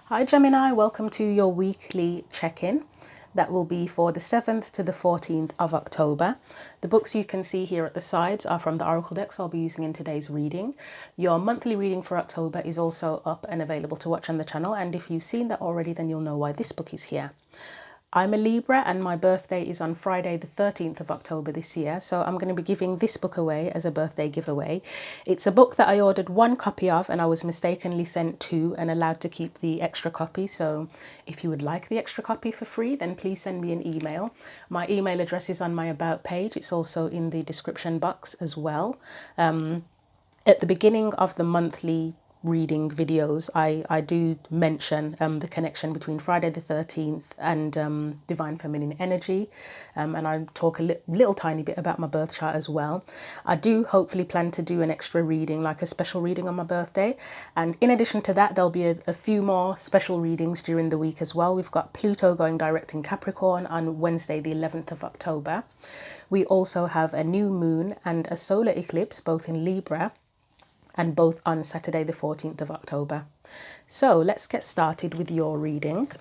Hi Gemini, welcome to your weekly check-in. That will be for the 7th to the 14th of October. The books you can see here at the sides are from the Oracle decks I'll be using in today's reading. Your monthly reading for October is also up and available to watch on the channel, and if you've seen that already, then you'll know why this book is here. I'm a Libra and my birthday is on Friday the 13th of October this year, so I'm going to be giving this book away as a birthday giveaway. It's a book that I ordered one copy of and I was mistakenly sent two and allowed to keep the extra copy, so if you would like the extra copy for free, then please send me an email. My email address is on my about page. It's also in the description box as well. At the beginning of the monthly reading videos, I do mention the connection between Friday the 13th and Divine Feminine Energy, and I talk a little tiny bit about my birth chart as well. I do hopefully plan to do an extra reading, like a special reading on my birthday, and in addition to that there'll be a few more special readings during the week as well. We've got Pluto going direct in Capricorn on Wednesday the 11th of October. We also have a new moon and a solar eclipse, both in Libra, and both on Saturday the 14th of October. So let's get started with your reading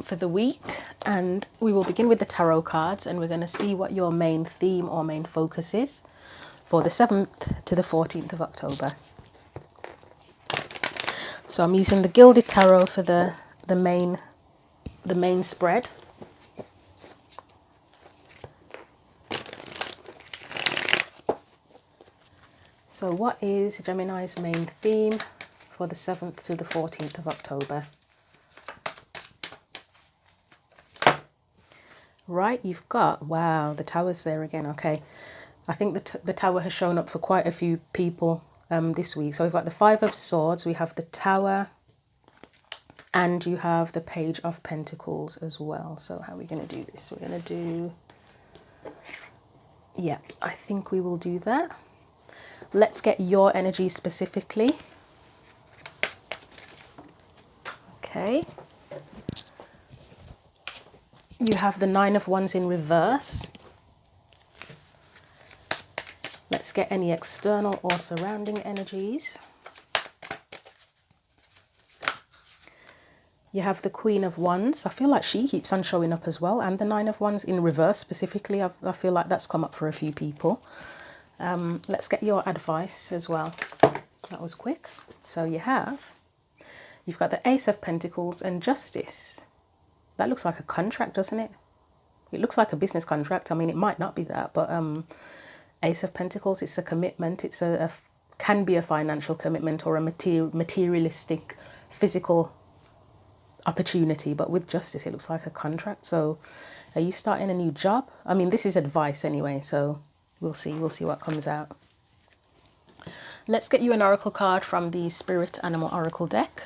for the week, and we will begin with the tarot cards, and we're going to see what your main theme or main focus is for the 7th to the 14th of October. So I'm using the Gilded Tarot for the main spread. So what is Gemini's main theme for the 7th to the 14th of October? Right, you've got, wow, the tower's there again. Okay, I think the tower has shown up for quite a few people this week. So we've got the Five of Swords, we have the Tower, and you have the Page of Pentacles as well. So how are we going to do this? We're going to do, yeah, I think we will do that. Let's get your energy specifically. Okay. You have the Nine of Wands in reverse. Let's get any external or surrounding energies. You have the Queen of Wands. I feel like she keeps on showing up as well. And the Nine of Wands in reverse specifically. I feel like that's come up for a few people. Let's get your advice as well. That was quick. So you've got the Ace of Pentacles and Justice. That looks like a contract, doesn't it? It looks like a business contract. I mean, it might not be that, but Ace of Pentacles, it's a commitment. It's can be a financial commitment or a materialistic, physical opportunity. But with Justice, it looks like a contract. So are you starting a new job? I mean, this is advice anyway, so we'll see what comes out. Let's get you an oracle card from the Spirit Animal Oracle deck.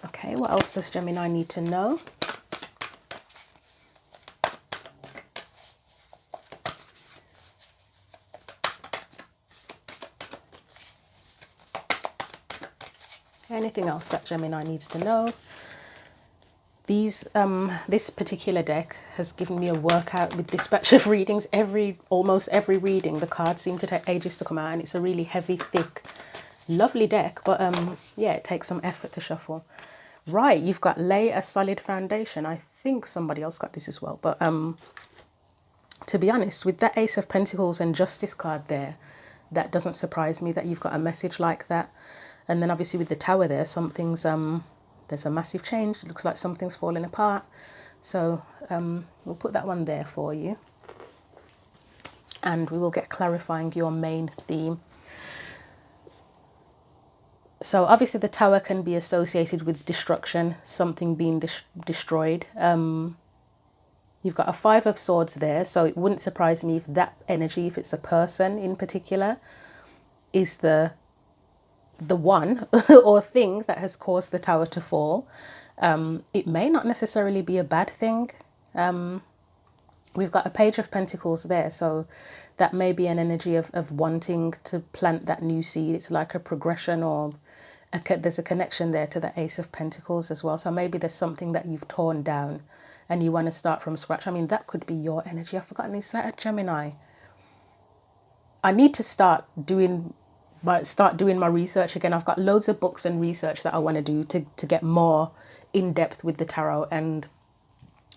Okay, what else does Gemini need to know? Anything else that Gemini needs to know? This particular deck has given me a workout with this batch of readings. Almost every reading, the cards seem to take ages to come out, and it's a really heavy, thick, lovely deck. But yeah, it takes some effort to shuffle. Right, you've got lay a solid foundation. I think somebody else got this as well. But to be honest, with that Ace of Pentacles and Justice card there, that doesn't surprise me that you've got a message like that. And then obviously with the Tower there, something's there's a massive change. It looks like something's falling apart. So we'll put that one there for you. And we will get clarifying your main theme. So obviously the Tower can be associated with destruction, something being destroyed. You've got a Five of Swords there, so it wouldn't surprise me if that energy, if it's a person in particular, is the one or thing that has caused the Tower to fall. It may not necessarily be a bad thing. We've got a Page of Pentacles there, so that may be an energy of wanting to plant that new seed. It's like a progression, or there's a connection there to the Ace of Pentacles as well. So maybe there's something that you've torn down and you want to start from scratch. I mean, that could be your energy. I've forgotten, is that a Gemini? I need to start doing my research again. I've got loads of books and research that I want to do to get more in depth with the tarot, and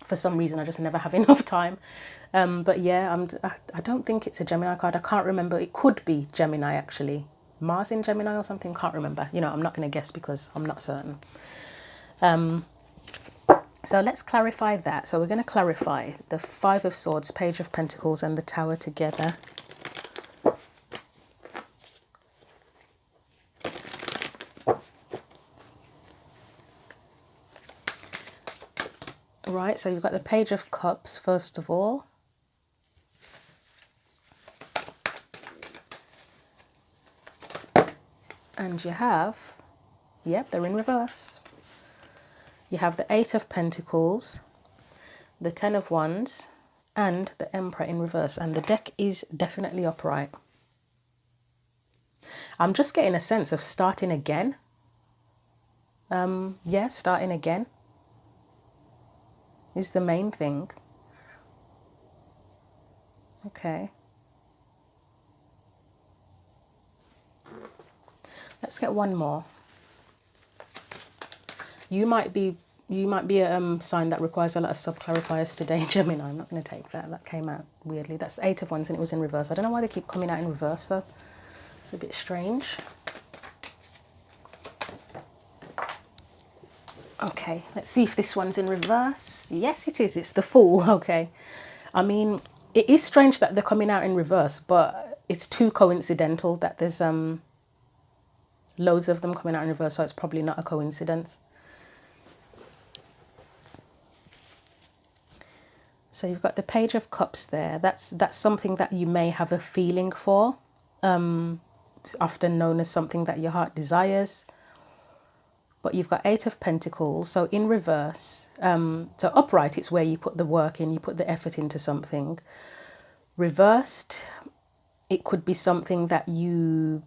for some reason I just never have enough time. But yeah, I don't think it's a Gemini card. I can't remember. It could be Gemini actually. Mars in Gemini or something. Can't remember. You know, I'm not going to guess because I'm not certain. So let's clarify that. So we're going to clarify the Five of Swords, Page of Pentacles, and the Tower together. Right, so you've got the Page of Cups first of all. And you have, yep, they're in reverse. You have the Eight of Pentacles, the Ten of Wands, and the Emperor in reverse. And the deck is definitely upright. I'm just getting a sense of starting again. Yeah, starting again is the main thing. Okay. Let's get one more. You might be a sign that requires a lot of sub-clarifiers today, Gemini. I'm not going to take that. That came out weirdly. That's Eight of Wands and it was in reverse. I don't know why they keep coming out in reverse though. It's a bit strange. Okay, let's see if this one's in reverse. Yes, it is. It's the Fool. Okay. I mean, it is strange that they're coming out in reverse, but it's too coincidental that there's loads of them coming out in reverse, so it's probably not a coincidence. So you've got the Page of Cups there. That's something that you may have a feeling for. It's often known as something that your heart desires. But you've got Eight of Pentacles, so in reverse. So upright, it's where you put the work in, you put the effort into something. Reversed, it could be something that you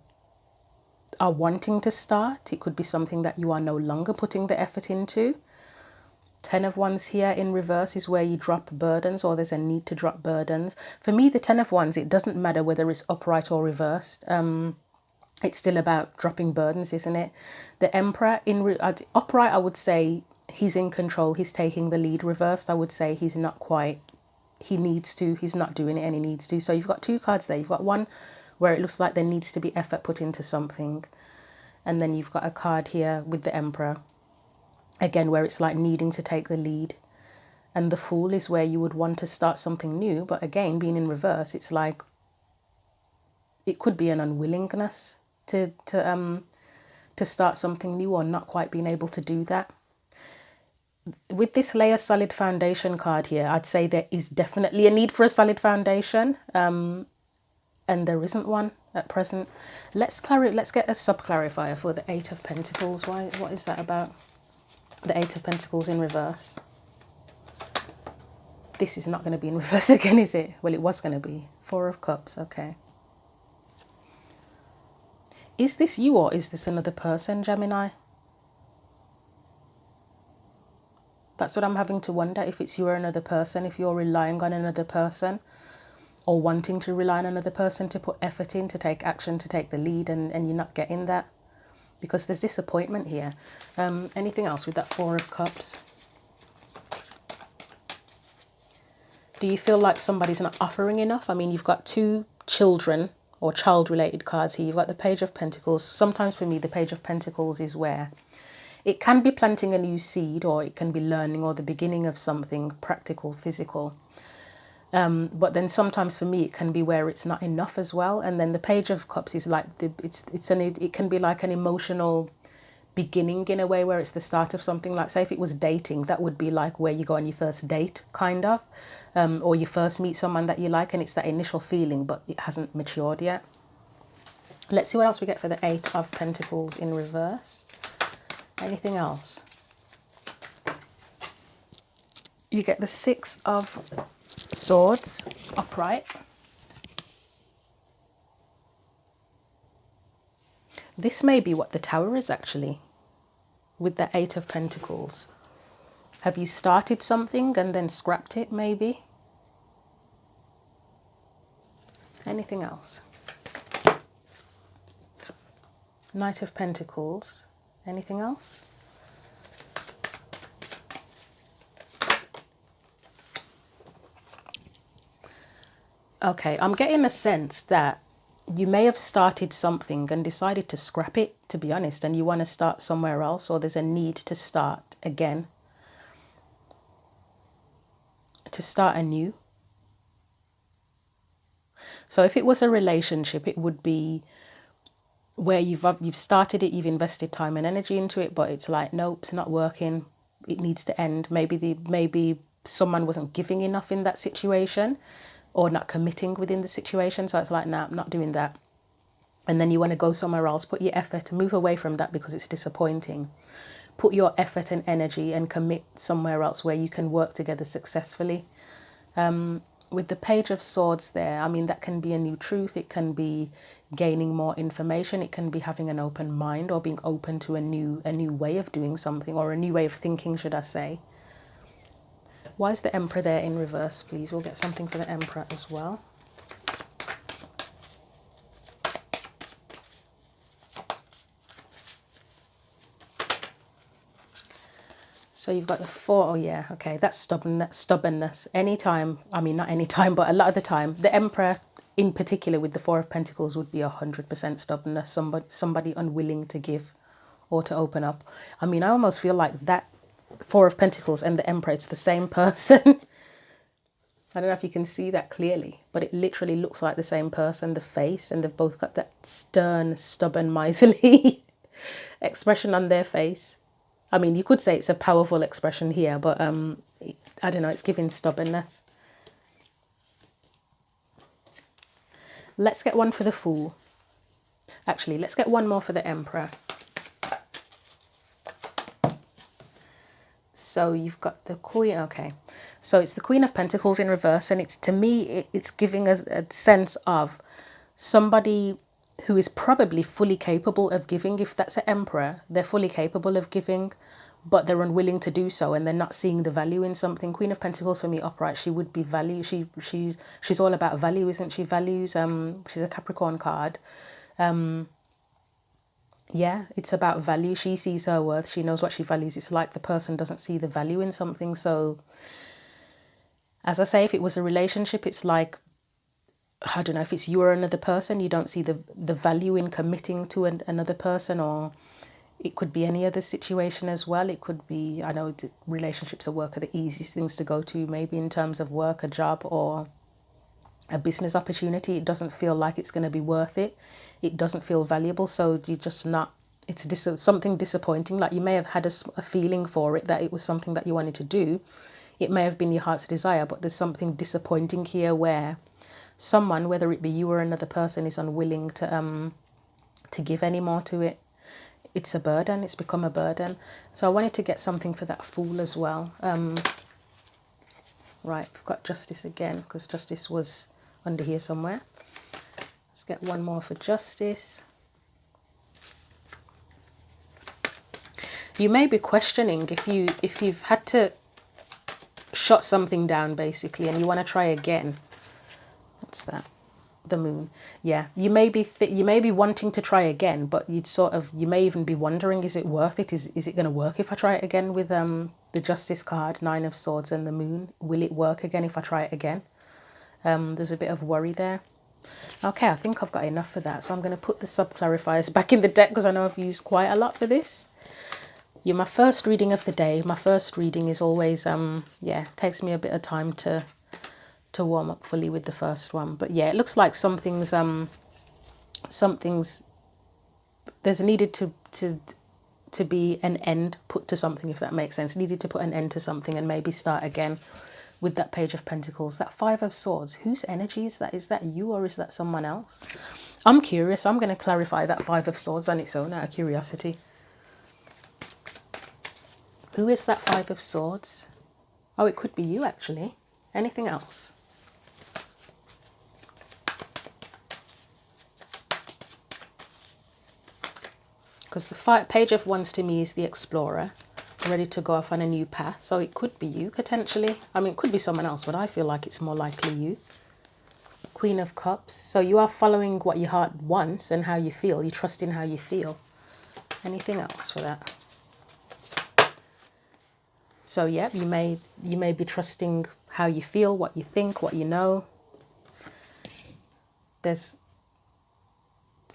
are wanting to start. It could be something that you are no longer putting the effort into. Ten of Wands here in reverse is where you drop burdens, or there's a need to drop burdens. For me, the Ten of Wands, it doesn't matter whether it's upright or reversed. It's still about dropping burdens, isn't it? The Emperor in upright, I would say he's in control. He's taking the lead. Reversed, I would say he's not quite. He needs to. He's not doing it and he needs to. So you've got two cards there. You've got one where it looks like there needs to be effort put into something. And then you've got a card here with the Emperor. Again, where it's like needing to take the lead. And the Fool is where you would want to start something new. But again, being in reverse, it's like it could be an unwillingness to start something new, or not quite being able to do that. With this Lay a Solid Foundation card here, I'd say there is definitely a need for a solid foundation. And there isn't one at present. Let's get a sub-clarifier for the Eight of Pentacles. What is that about? The Eight of Pentacles in reverse. This is not going to be in reverse again, is it? Well, it was going to be. Four of Cups, okay. Is this you or is this another person, Gemini? That's what I'm having to wonder, if it's you or another person, if you're relying on another person or wanting to rely on another person to put effort in, to take action, to take the lead, and you're not getting that. Because there's disappointment here. Anything else with that Four of Cups? Do you feel like somebody's not offering enough? I mean, you've got two children or child-related cards here. You've got the Page of Pentacles. Sometimes for me, the Page of Pentacles is where it can be planting a new seed, or it can be learning, or the beginning of something practical, physical. But then sometimes for me, it can be where it's not enough as well. And then the Page of Cups is like, it can be like an emotional beginning in a way, where it's the start of something. Like say if it was dating, that would be like where you go on your first date, kind of. Or you first meet someone that you like, and it's that initial feeling, but it hasn't matured yet. Let's see what else we get for the Eight of Pentacles in reverse. Anything else? You get the Six of Swords upright. This may be what the Tower is actually, with the Eight of Pentacles. Have you started something and then scrapped it, maybe? Anything else? Knight of Pentacles. Anything else? Okay, I'm getting a sense that you may have started something and decided to scrap it, to be honest, and you want to start somewhere else, or there's a need to start again, to start anew. So if it was a relationship, it would be where you've started it, you've invested time and energy into it, but it's like, nope, it's not working, it needs to end. Maybe someone wasn't giving enough in that situation, or not committing within the situation, so it's like, nah, I'm not doing that. And then you want to go somewhere else, put your effort, move away from that because it's disappointing. Put your effort and energy and commit somewhere else where you can work together successfully. With the Page of Swords there, I mean, that can be a new truth. It can be gaining more information. It can be having an open mind, or being open to a new way of doing something, or a new way of thinking, should I say. Why is the Emperor there in reverse, please? We'll get something for the Emperor as well. So you've got the Four, oh yeah, okay, that's stubbornness. Anytime, I mean, not anytime, but a lot of the time, the Emperor in particular with the Four of Pentacles would be 100% stubbornness, somebody unwilling to give or to open up. I mean, I almost feel like that Four of Pentacles and the Emperor, it's the same person. I don't know if you can see that clearly, but it literally looks like the same person, the face, and they've both got that stern, stubborn, miserly expression on their face. I mean, you could say it's a powerful expression here, but I don't know, it's giving stubbornness. Let's get one for the Fool. Actually, let's get one more for the Emperor. So you've got the Queen, okay. So it's the Queen of Pentacles in reverse, and it's, to me, it's giving us a sense of somebody who is probably fully capable of giving. If that's an Emperor, they're fully capable of giving, but they're unwilling to do so, and they're not seeing the value in something. Queen of Pentacles for me upright, she would be value. She's all about value, isn't she? Values. She's a Capricorn card. Yeah, it's about value. She sees her worth. She knows what she values. It's like the person doesn't see the value in something. So, as I say, if it was a relationship, it's like, I don't know, if it's you or another person, you don't see the value in committing to another person, or it could be any other situation as well. It could be, I know relationships at work are the easiest things to go to, maybe in terms of work, a job, or a business opportunity. It doesn't feel like it's going to be worth it. It doesn't feel valuable, so you're just not, it's something disappointing. Like you may have had a feeling for it, that it was something that you wanted to do. It may have been your heart's desire, but there's something disappointing here where someone, whether it be you or another person, is unwilling to give any more to it. It's a burden. It's become a burden. So I wanted to get something for that Fool as well. Right, we've got Justice again, because Justice was under here somewhere. Let's get one more for Justice. You may be questioning if you've had to shut something down, basically, and you want to try again. What's that? The Moon. Yeah, you may be wanting to try again, but you may even be wondering, is it worth it? Is it going to work if I try it again with the Justice card, Nine of Swords and the Moon? Will it work again if I try it again? There's a bit of worry there. Okay, I think I've got enough for that, so I'm going to put the sub-clarifiers back in the deck, because I know I've used quite a lot for this. You're my first reading of the day. My first reading is always, takes me a bit of time to warm up fully with the first one. But yeah, it looks like something's there's needed to be an end put to something, if that makes sense. Needed to put an end to something and maybe start again with that Page of Pentacles. That Five of Swords, whose energy is that? Is that you, or is that someone else? I'm curious. I'm going to clarify that Five of Swords on its own out of curiosity. Who is that Five of Swords? Oh, it could be you, actually. Anything else? Because the Page of Wands to me is the explorer, ready to go off on a new path. So it could be you, potentially. I mean, it could be someone else, but I feel like it's more likely you. Queen of Cups. So you are following what your heart wants and how you feel. You trust in how you feel. Anything else for that? So yeah, you may be trusting how you feel, what you think, what you know. There's,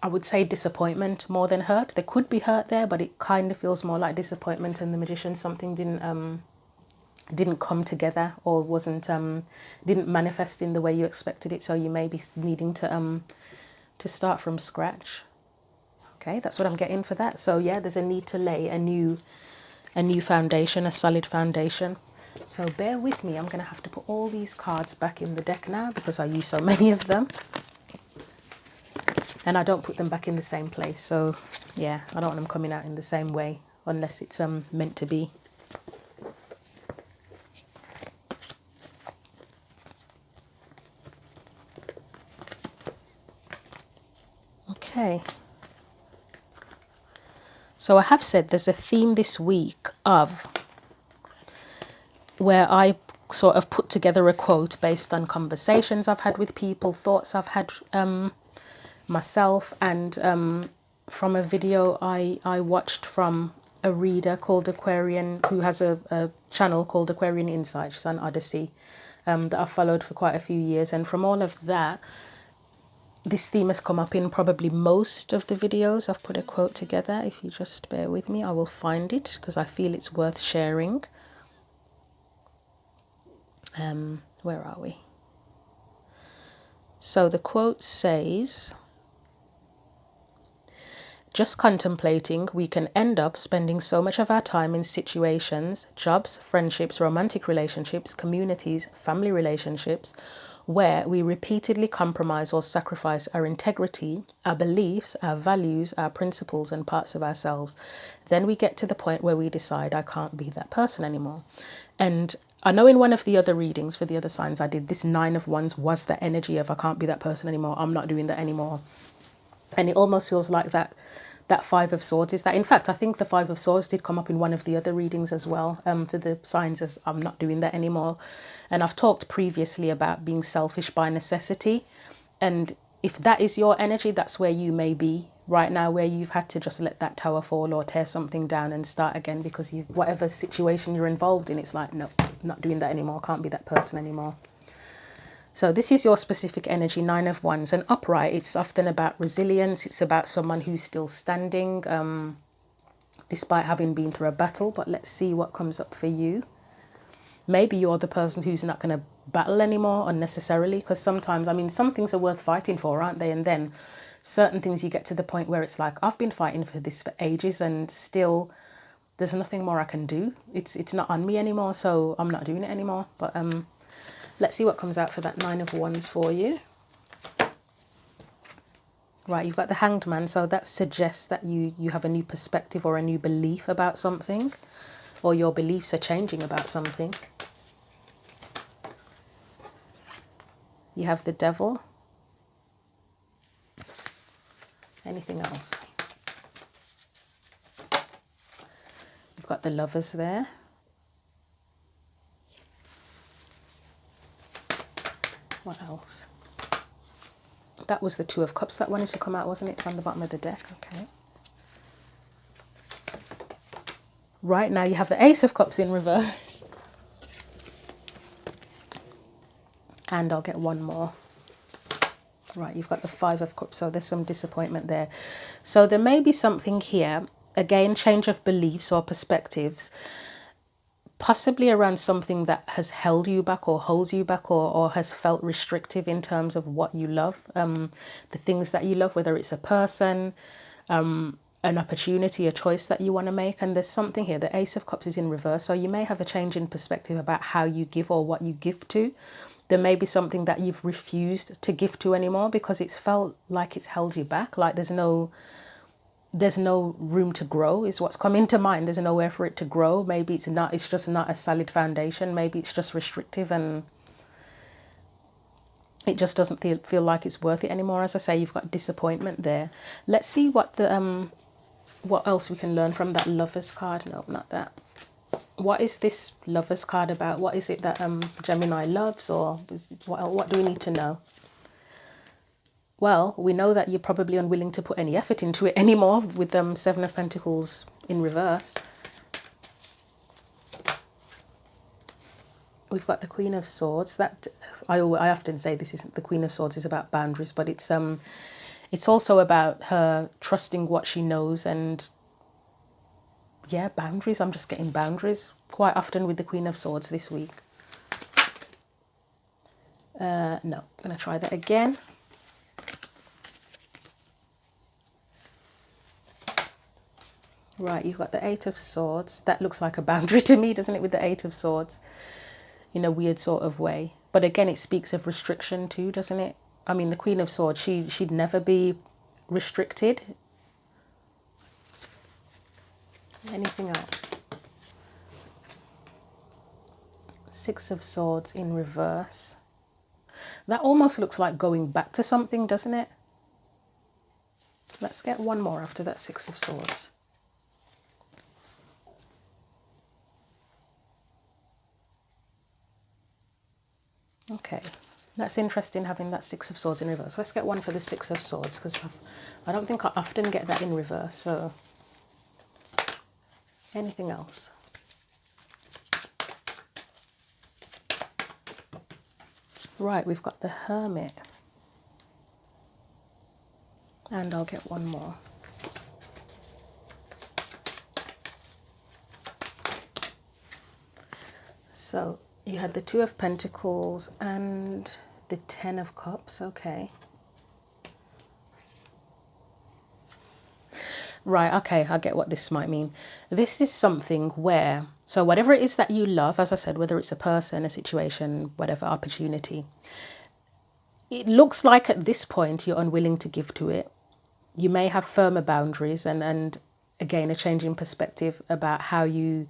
I would say, disappointment more than hurt. There could be hurt there, but it kind of feels more like disappointment in the Magician. Something didn't come together, or didn't manifest in the way you expected it. So you may be needing to start from scratch. Okay, that's what I'm getting for that. So yeah, there's a need to lay a new foundation, a solid foundation. So bear with me. I'm going to have to put all these cards back in the deck now because I use so many of them. And I don't put them back in the same place. So yeah, I don't want them coming out in the same way unless it's meant to be. Okay. So I have said there's a theme this week of where I sort of put together a quote based on conversations I've had with people, thoughts I've had myself, and from a video I watched from a reader called Aquarian, who has a channel called Aquarian Insight. She's on Odyssey, that I've followed for quite a few years. And from all of that, this theme has come up in probably most of the videos. I've put a quote together. If you just bear with me, I will find it because I feel it's worth sharing. Where are we? So the quote says, "Just contemplating, we can end up spending so much of our time in situations, jobs, friendships, romantic relationships, communities, family relationships, where we repeatedly compromise or sacrifice our integrity, our beliefs, our values, our principles, and parts of ourselves. Then we get to the point where we decide, I can't be that person anymore." And I know in one of the other readings for the other signs I did, this 9 of Wands was the energy of I can't be that person anymore. I'm not doing that anymore. And it almost feels like that 5 of Swords is that. In fact, I think the 5 of Swords did come up in one of the other readings as well, for the signs, as I'm not doing that anymore. And I've talked previously about being selfish by necessity. And if that is your energy, that's where you may be right now, where you've had to just let that tower fall or tear something down and start again because whatever situation you're involved in, it's like, no, not doing that anymore. Can't be that person anymore. So this is your specific energy, 9 of Wands. And upright, it's often about resilience. It's about someone who's still standing, despite having been through a battle. But let's see what comes up for you. Maybe you're the person who's not going to battle anymore unnecessarily, because sometimes, I mean, some things are worth fighting for, aren't they? And then certain things you get to the point where it's like, I've been fighting for this for ages and still there's nothing more I can do. It's not on me anymore, so I'm not doing it anymore. But let's see what comes out for that 9 of Wands for you. Right, you've got the Hanged Man, so that suggests that you have a new perspective or a new belief about something, or your beliefs are changing about something. You have the Devil. Anything else? You've got the Lovers there. What else? That was the 2 of Cups that wanted to come out, wasn't it? It's on the bottom of the deck. Okay. Right now you have the Ace of Cups in reverse. And I'll get one more. Right, you've got the 5 of Cups, so there's some disappointment there. So there may be something here, again, change of beliefs or perspectives, possibly around something that has held you back or holds you back, or has felt restrictive in terms of what you love, the things that you love, whether it's a person, an opportunity, a choice that you want to make. And there's something here, the Ace of Cups is in reverse, so you may have a change in perspective about how you give or what you give to. There may be something that you've refused to give to anymore because it's felt like it's held you back, like there's no room to grow is what's come into mind. There's nowhere for it to grow. Maybe it's just not a solid foundation. Maybe it's just restrictive and it just doesn't feel like it's worth it anymore. As I say, you've got disappointment there. Let's see what else we can learn from that Lovers card. No, not that. What is this Lovers card about? What is it that Gemini loves, or what do we need to know? Well, we know that you're probably unwilling to put any effort into it anymore with Seven of Pentacles in reverse. We've got the Queen of Swords. That I often say this isn't the Queen of Swords is about boundaries, but it's also about her trusting what she knows and yeah, boundaries. I'm just getting boundaries quite often with the Queen of Swords this week. No, I'm going to try that again. Right, you've got the Eight of Swords. That looks like a boundary to me, doesn't it, with the Eight of Swords? In a weird sort of way. But again, it speaks of restriction too, doesn't it? I mean, the Queen of Swords, she'd never be restricted. Anything else? Six of Swords in reverse. That almost looks like going back to something, doesn't it? Let's get one more after that Six of Swords. Okay, that's interesting having that Six of Swords in reverse. Let's get one for the Six of Swords because I don't think I often get that in reverse. So, anything else? Right, we've got the Hermit. And I'll get one more. So, you had the Two of Pentacles and the Ten of Cups, okay. Right, okay, I get what this might mean. This is something where, so whatever it is that you love, as I said, whether it's a person, a situation, whatever opportunity, it looks like at this point you're unwilling to give to it. You may have firmer boundaries and again, a change in perspective about how you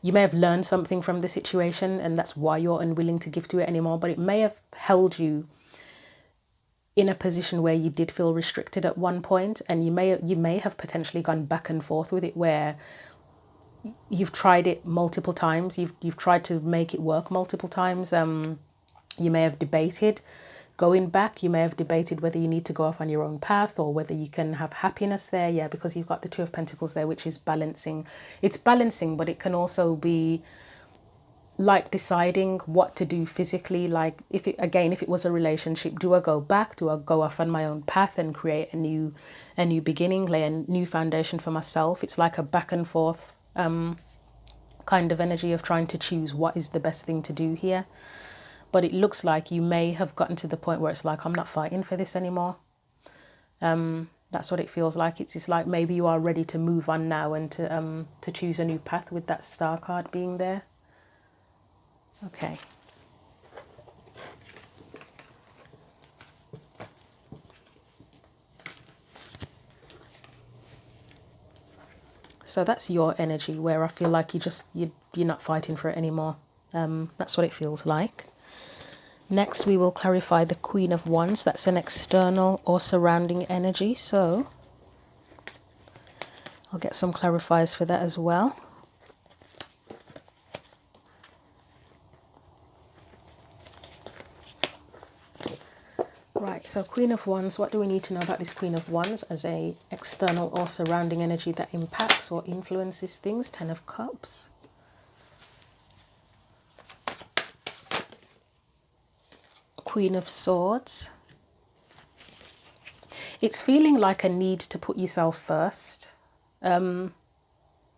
may have learned something from the situation and that's why you're unwilling to give to it anymore, but it may have held you in a position where you did feel restricted at one point, and you may have potentially gone back and forth with it where you've tried it multiple times, you've tried to make it work multiple times. You may have debated going back, you may have debated whether you need to go off on your own path or whether you can have happiness there. Yeah, because you've got the Two of Pentacles there, which is balancing. It's balancing, but it can also be like deciding what to do physically. Like if it was a relationship, do I go back, do I go off on my own path and create a new beginning, lay a new foundation for myself? It's like a back and forth kind of energy of trying to choose what is the best thing to do here. But it looks like you may have gotten to the point where it's like, I'm not fighting for this anymore. That's what it feels like. It's like maybe you are ready to move on now and to choose a new path with that Star card being there. Okay. So that's your energy where I feel like you're not fighting for it anymore. That's what it feels like. Next, we will clarify the Queen of Wands. That's an external or surrounding energy. So I'll get some clarifiers for that as well. Right, so Queen of Wands, what do we need to know about this Queen of Wands as a external or surrounding energy that impacts or influences things? Ten of Cups. Queen of Swords. It's feeling like a need to put yourself first. The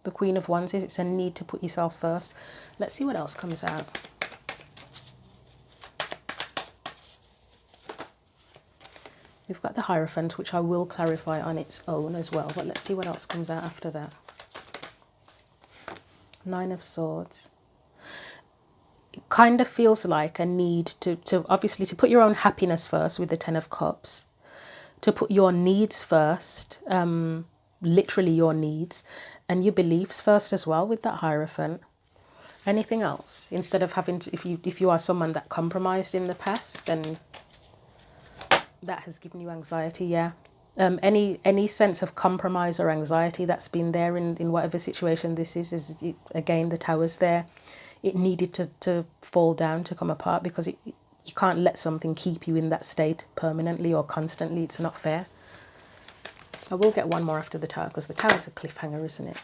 Queen of Wands it's a need to put yourself first. Let's see what else comes out. We've got the Hierophant, which I will clarify on its own as well, but let's see what else comes out after that. Nine of Swords. It kind of feels like a need to obviously to put your own happiness first with the Ten of Cups, to put your needs first, literally your needs, and your beliefs first as well with that Hierophant. Anything else? Instead of having to, if you are someone that compromised in the past, then that has given you anxiety, yeah. Any sense of compromise or anxiety that's been there in whatever situation this is again, the Tower's there. It needed to fall down, to come apart, because you can't let something keep you in that state permanently or constantly. It's not fair. I will get one more after the Tower, because the Tower's a cliffhanger, isn't it?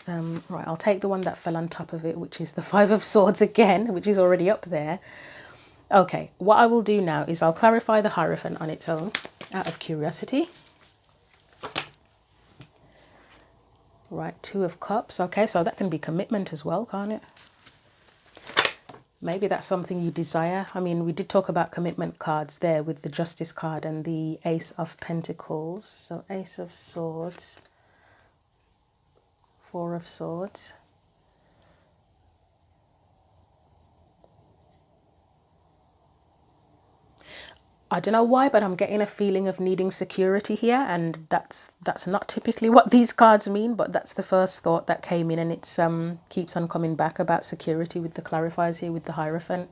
Right, I'll take the one that fell on top of it, which is the Five of Swords again, which is already up there. Okay, what I will do now is I'll clarify the Hierophant on its own, out of curiosity. Right, Two of Cups. Okay, so that can be commitment as well, can't it? Maybe that's something you desire. I mean, we did talk about commitment cards there with the Justice card and the Ace of Pentacles. So Ace of Swords, Four of Swords. I don't know why, but I'm getting a feeling of needing security here, and that's not typically what these cards mean, but that's the first thought that came in, and it's keeps on coming back about security with the clarifiers here with the Hierophant.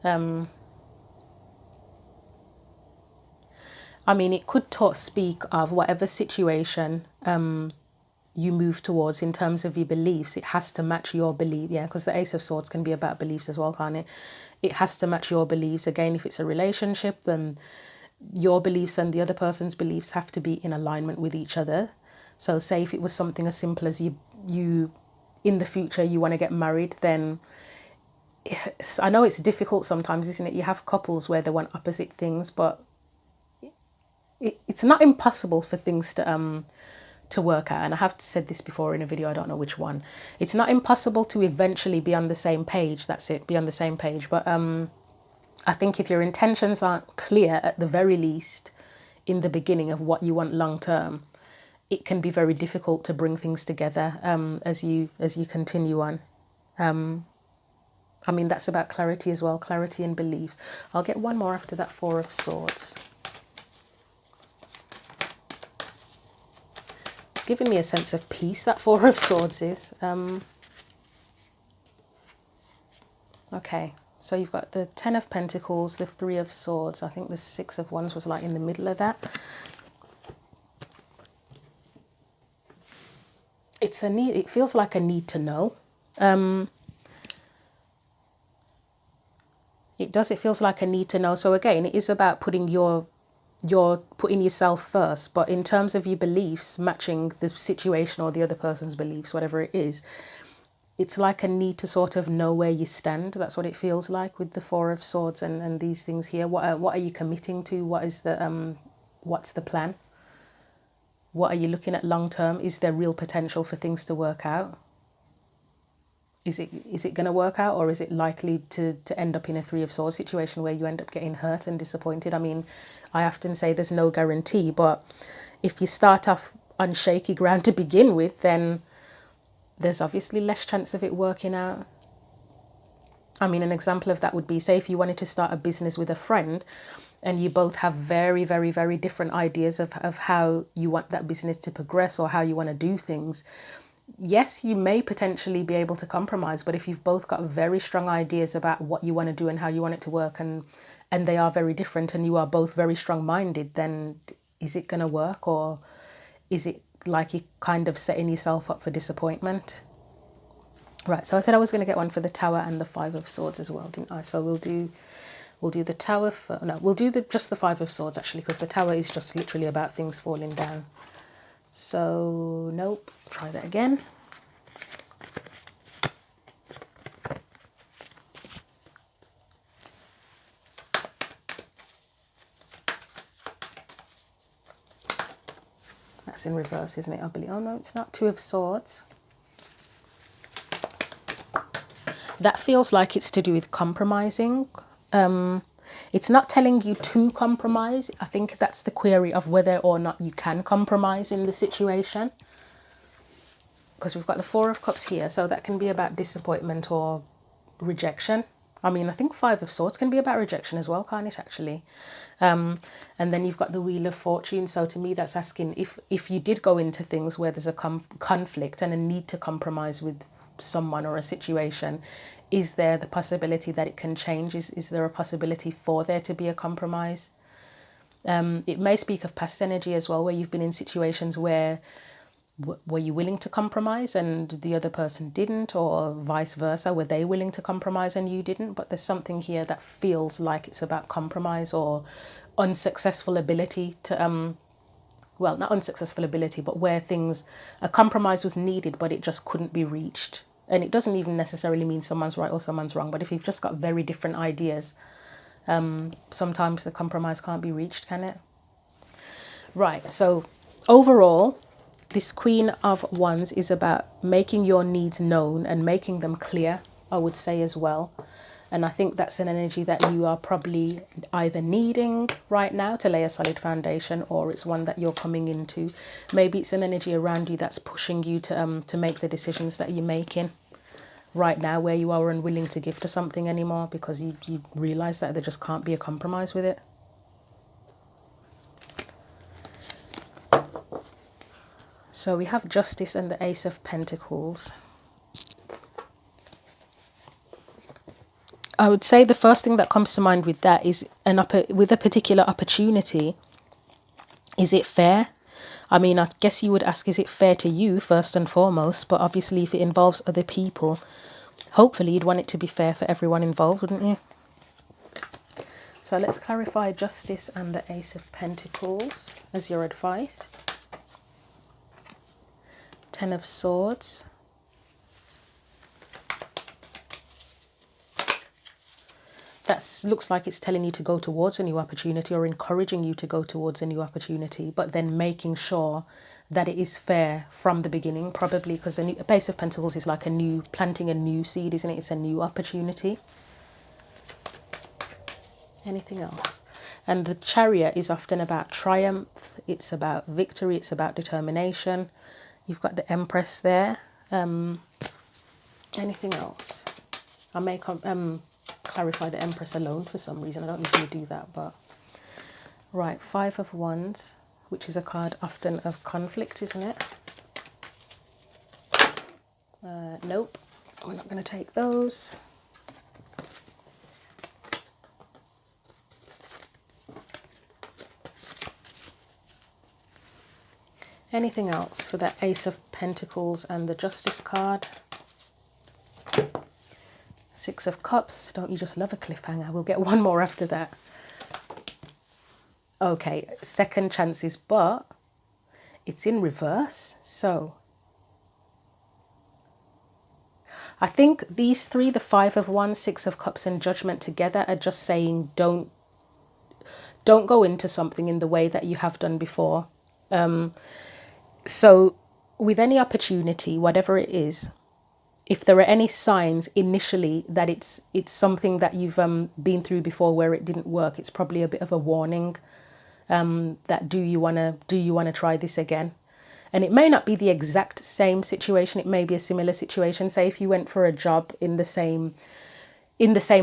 I mean, it could speak of whatever situation you move towards in terms of your beliefs. It has to match your belief, yeah, because the Ace of Swords can be about beliefs as well, can't it? It has to match your beliefs. Again, if it's a relationship, then your beliefs and the other person's beliefs have to be in alignment with each other. So say if it was something as simple as you in the future you want to get married, then I know it's difficult sometimes, isn't it? You have couples where they want opposite things, but it's not impossible for things to work out. And I have said this before in a video, I don't know which one. It's not impossible to eventually be on the same page. That's it, be on the same page. But I think if your intentions aren't clear at the very least in the beginning of what you want long term, it can be very difficult to bring things together as you continue on. I mean, that's about clarity as well, clarity and beliefs. I'll get one more after that Four of Swords. It's giving me a sense of peace, that Four of Swords is. Okay, so you've got the Ten of Pentacles, the Three of Swords. I think the Six of Wands was like in the middle of that. It's a need. It feels like a need to know. It does. It feels like a need to know. So again, it is about putting putting yourself first. But in terms of your beliefs, matching the situation or the other person's beliefs, whatever it is, it's like a need to sort of know where you stand. That's what it feels like with the Four of Swords and these things here. What are you committing to? What is the what's the plan? What are you looking at long term? Is there real potential for things to work out? Is it going to work out, or is it likely to end up in a Three of Swords situation where you end up getting hurt and disappointed? I mean, I often say there's no guarantee, but if you start off on shaky ground to begin with, then there's obviously less chance of it working out. I mean, an example of that would be, say if you wanted to start a business with a friend and you both have very, very, very different ideas of how you want that business to progress or how you want to do things. Yes, you may potentially be able to compromise, but if you've both got very strong ideas about what you want to do and how you want it to work, and they are very different, and you are both very strong-minded, then is it going to work, or is it like you're kind of setting yourself up for disappointment? Right, so I said I was going to get one for the Tower and the Five of Swords as well, didn't I? So we'll do the Tower we'll do just the Five of Swords actually, because the Tower is just literally about things falling down. So, nope, try that again. That's in reverse, isn't it? I believe. Oh, no, it's not. Two of Swords. That feels like it's to do with compromising. It's not telling you to compromise. I think that's the query of whether or not you can compromise in the situation. Because we've got the Four of Cups here, so that can be about disappointment or rejection. I mean, I think Five of Swords can be about rejection as well, can't it, actually? And then you've got the Wheel of Fortune. So to me, that's asking if you did go into things where there's a conflict and a need to compromise with someone or a situation, is there the possibility that it can change? Is there a possibility for there to be a compromise? It may speak of past energy as well, where you've been in situations where Were you willing to compromise and the other person didn't, or vice versa? Were they willing to compromise and you didn't? But there's something here that feels like it's about compromise or unsuccessful ability to, well, not unsuccessful ability, but where a compromise was needed, but it just couldn't be reached. And it doesn't even necessarily mean someone's right or someone's wrong, but if you've just got very different ideas, sometimes the compromise can't be reached, can it? Right, so overall, this Queen of Wands is about making your needs known and making them clear, I would say as well. And I think that's an energy that you are probably either needing right now to lay a solid foundation, or it's one that you're coming into. Maybe it's an energy around you that's pushing you to make the decisions that you're making right now, where you are unwilling to give to something anymore because you realize that there just can't be a compromise with it. So we have Justice and the Ace of Pentacles. I would say the first thing that comes to mind with that is with a particular opportunity, is it fair? I mean, I guess you would ask, is it fair to you first and foremost? But obviously if it involves other people, hopefully you'd want it to be fair for everyone involved, wouldn't you? So let's clarify Justice and the Ace of Pentacles as your advice. Ten of Swords. That looks like it's telling you to go towards a new opportunity or encouraging you to go towards a new opportunity, but then making sure that it is fair from the beginning, probably because a Ace of Pentacles is like planting a new seed, isn't it? It's a new opportunity. Anything else? And the Chariot is often about triumph. It's about victory. It's about determination. You've got the Empress there. Anything else? I may clarify the Empress alone for some reason. I don't usually do that, but... Right, Five of Wands, which is a card often of conflict, isn't it? Nope, we're not going to take those. Anything else for that Ace of Pentacles and the Justice card? Six of Cups. Don't you just love a cliffhanger? We'll get one more after that. Okay, second chances, but it's in reverse. So I think these three, the Five of Wands, Six of Cups and Judgment together, are just saying don't go into something in the way that you have done before. So with any opportunity, whatever it is, if there are any signs initially that it's something that you've been through before where it didn't work, it's probably a bit of a warning that do you want to try this again? And it may not be the exact same situation. It may be a similar situation. Say if you went for a job in the same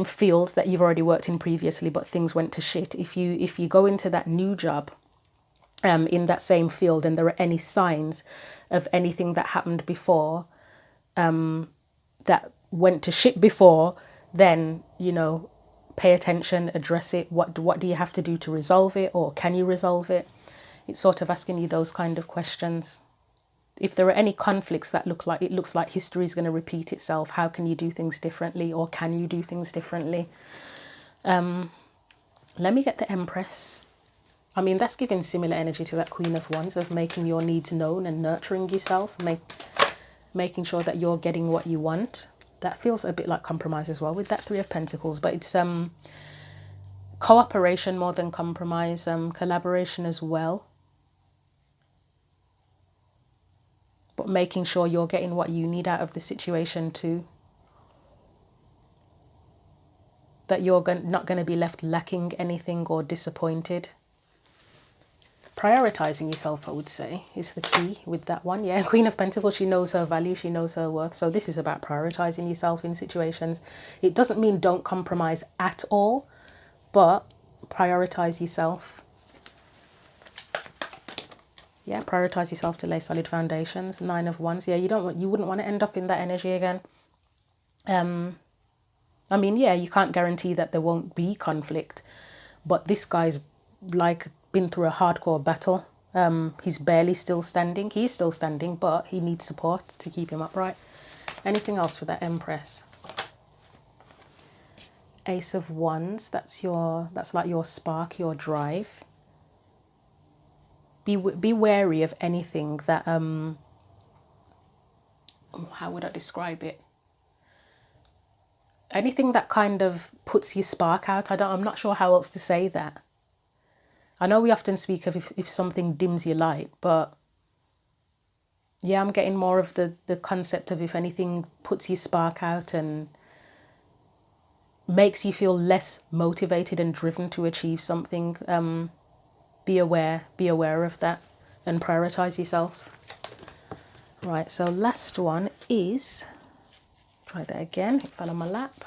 field that you've already worked in previously, but things went to shit. If you go into that new job in that same field and there are any signs of anything that happened before that went to shit before, then, you know, pay attention, address it. What do you have to do to resolve it, or can you resolve it? It's sort of asking you those kind of questions. If there are any conflicts that looks like history is going to repeat itself, how can you do things differently, or can you do things differently? Let me get the Empress. I mean, that's giving similar energy to that Queen of Wands, of making your needs known and nurturing yourself, making sure that you're getting what you want. That feels a bit like compromise as well with that Three of Pentacles, but it's cooperation more than compromise, collaboration as well. But making sure you're getting what you need out of the situation too. That you're not going to be left lacking anything or disappointed. Prioritizing yourself, I would say, is the key with that one. Yeah, Queen of Pentacles, she knows her value, she knows her worth. So this is about prioritizing yourself in situations. It doesn't mean don't compromise at all, but prioritize yourself. Yeah, prioritize yourself to lay solid foundations. Nine of Wands. Yeah, you wouldn't want to end up in that energy again. I mean, yeah, you can't guarantee that there won't be conflict, but this guy's like been through a hardcore battle He's barely still standing. He's still standing, but he needs support to keep him upright. Anything else for that Empress? Ace of Wands, that's like your spark, your drive. Be wary of anything that how would I describe it? Anything that kind of puts your spark out. I'm not sure how else to say that. I know we often speak of if something dims your light, but yeah, I'm getting more of the concept of if anything puts your spark out and makes you feel less motivated and driven to achieve something. Be aware of that and prioritize yourself. Right, so last one is, try that again, it fell on my lap.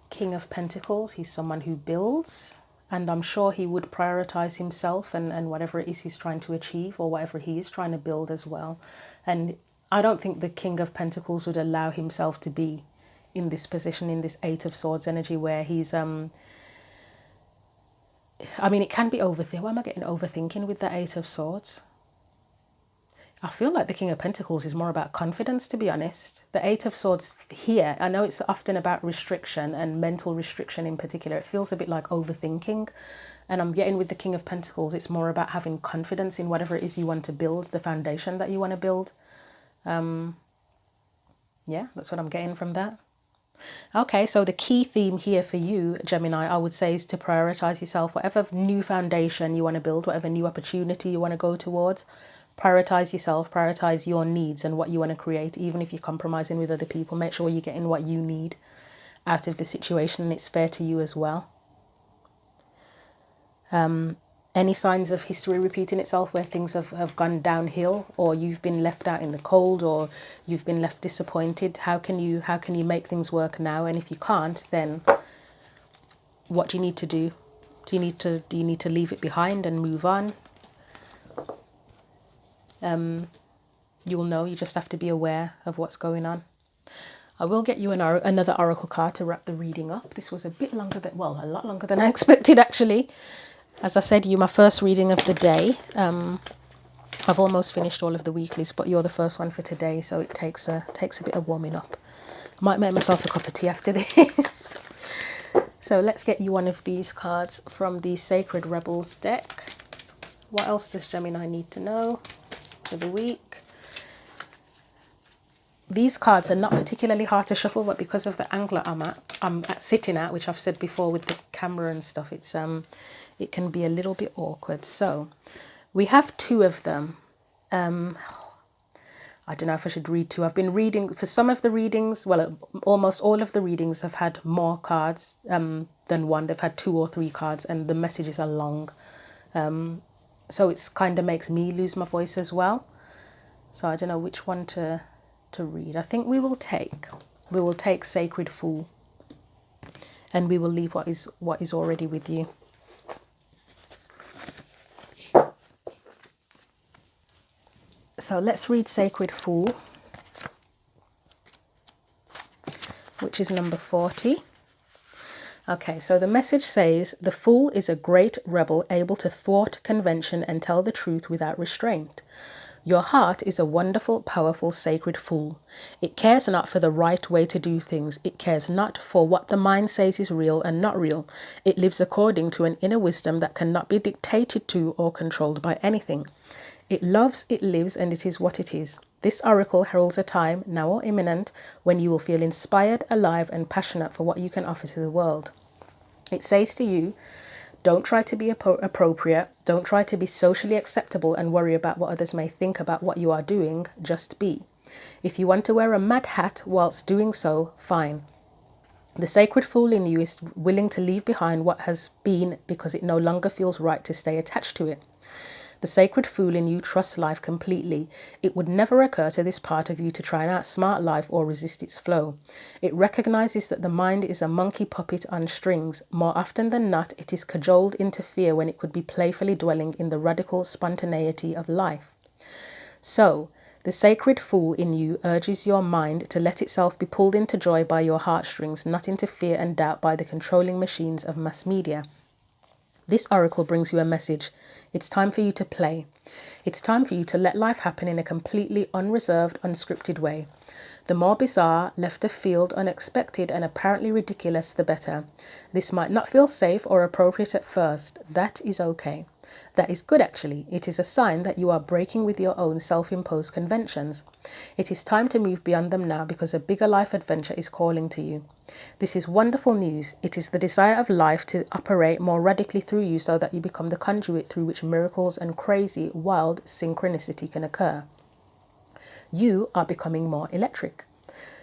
King of Pentacles, he's someone who builds, and I'm sure he would prioritize himself and whatever it is he's trying to achieve or whatever he is trying to build as well. And I don't think the King of Pentacles would allow himself to be in this position, in this Eight of Swords energy, where he's I mean, it can be overthinking. Why am I getting overthinking with the Eight of Swords? I feel like the King of Pentacles is more about confidence, to be honest. The Eight of Swords here, I know it's often about restriction and mental restriction in particular. It feels a bit like overthinking. And I'm getting with the King of Pentacles, it's more about having confidence in whatever it is you want to build, the foundation that you want to build. Yeah, that's what I'm getting from that. Okay, so the key theme here for you, Gemini, I would say is to prioritize yourself. Whatever new foundation you want to build, whatever new opportunity you want to go towards, prioritize yourself, prioritize your needs and what you want to create. Even if you're compromising with other people, make sure you're getting what you need out of the situation and it's fair to you as well. Any signs of history repeating itself where things have gone downhill, or you've been left out in the cold, or you've been left disappointed? How can you make things work now? And if you can't, then what do you need to do? Do you need to leave it behind and move on? You'll know. You just have to be aware of what's going on. I will get you another oracle card to wrap the reading up. This was a bit longer than, well, a lot longer than I expected actually. As I said, you're my first reading of the day. I've almost finished all of the weeklies, but you're the first one for today, so it takes a bit of warming up. I might make myself a cup of tea after this. So let's get you one of these cards from the Sacred Rebels deck. What else does Gemini need to know for the week? These cards are not particularly hard to shuffle, but because of the angle I'm sitting at, which I've said before with the camera and stuff, it can be a little bit awkward. So we have two of them. I don't know if I should read two. I've been reading for some of the readings. Well, almost all of the readings have had more cards than one. They've had 2 or 3 cards, and the messages are long. So it's kind of makes me lose my voice as well. So I don't know which one to read. I think we will take Sacred Fool, and we will leave what is already with you. So let's read Sacred Fool, which is number 40. Okay, so the message says, the fool is a great rebel able to thwart convention and tell the truth without restraint. Your heart is a wonderful, powerful, sacred fool. It cares not for the right way to do things. It cares not for what the mind says is real and not real. It lives according to an inner wisdom that cannot be dictated to or controlled by anything. It loves, it lives, and it is what it is. This oracle heralds a time, now or imminent, when you will feel inspired, alive, and passionate for what you can offer to the world. It says to you, don't try to be appropriate, don't try to be socially acceptable and worry about what others may think about what you are doing, just be. If you want to wear a mad hat whilst doing so, fine. The sacred fool in you is willing to leave behind what has been because it no longer feels right to stay attached to it. The sacred fool in you trusts life completely. It would never occur to this part of you to try and outsmart life or resist its flow. It recognizes that the mind is a monkey puppet on strings. More often than not, it is cajoled into fear when it could be playfully dwelling in the radical spontaneity of life. So, The sacred fool in you urges your mind to let itself be pulled into joy by your heartstrings, not into fear and doubt by the controlling machines of mass media. This oracle brings you a message. It's time for you to play. It's time for you to let life happen in a completely unreserved, unscripted way. The more bizarre, left of field, unexpected, and apparently ridiculous, the better. This might not feel safe or appropriate at first. That is okay. That is good, actually. It is a sign that you are breaking with your own self-imposed conventions. It is time to move beyond them now because a bigger life adventure is calling to you. This is wonderful news. It is the desire of life to operate more radically through you so that you become the conduit through which miracles and crazy, wild synchronicity can occur. You are becoming more electric.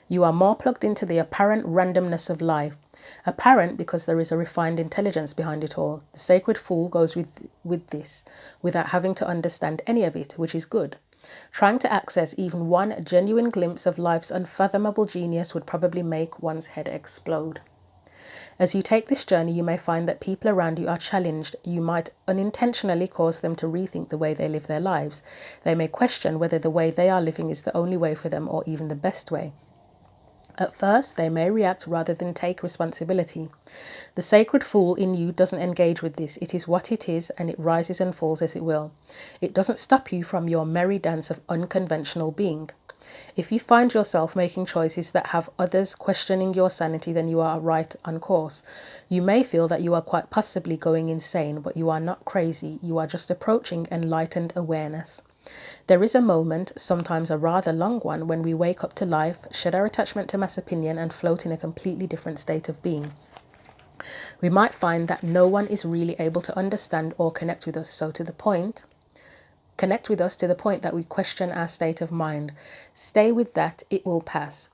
You are more plugged into the apparent randomness of life. Apparent because there is a refined intelligence behind it all. The sacred fool goes with this, without having to understand any of it, which is good. Trying to access even one genuine glimpse of life's unfathomable genius would probably make one's head explode. As you take this journey, you may find that people around you are challenged. You might unintentionally cause them to rethink the way they live their lives. They may question whether the way they are living is the only way for them or even the best way. At first, they may react rather than take responsibility. The sacred fool in you doesn't engage with this. It is what it is, and it rises and falls as it will. It doesn't stop you from your merry dance of unconventional being. If you find yourself making choices that have others questioning your sanity, then you are right on course. You may feel that you are quite possibly going insane, but you are not crazy. You are just approaching enlightened awareness. There is a moment, sometimes a rather long one, when we wake up to life, shed our attachment to mass opinion, and float in a completely different state of being. We might find that no one is really able to understand or connect with us to the point that we question our state of mind. Stay with that, it will pass.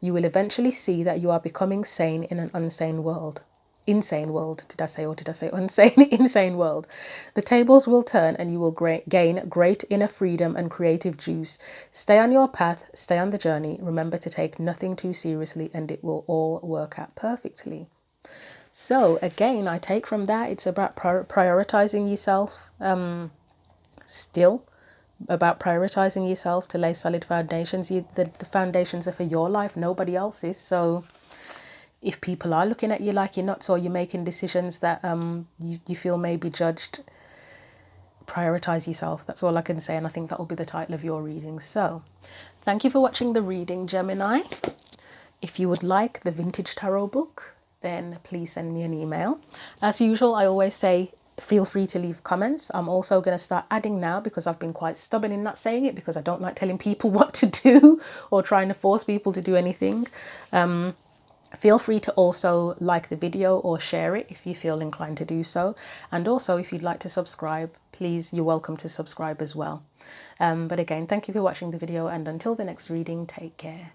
You will eventually see that you are becoming sane in an insane world. Insane world, did I say insane? Insane world. The tables will turn and you will gain great inner freedom and creative juice. Stay on your path, stay on the journey. Remember to take nothing too seriously and it will all work out perfectly. So again, I take from that it's about prioritizing yourself. Still about prioritizing yourself to lay solid foundations. The foundations are for your life, nobody else's. So if people are looking at you like you're nuts or you're making decisions that you feel may be judged, prioritize yourself. That's all I can say, and I think that will be the title of your reading. So thank you for watching the reading, Gemini. If you would like the vintage tarot book, then please send me an email. As usual, I always say feel free to leave comments. I'm also going to start adding now, because I've been quite stubborn in not saying it, because I don't like telling people what to do or trying to force people to do anything. Feel free to also like the video or share it if you feel inclined to do so. And also, if you'd like to subscribe, please, you're welcome to subscribe as well. But again, thank you for watching the video, and until the next reading, take care.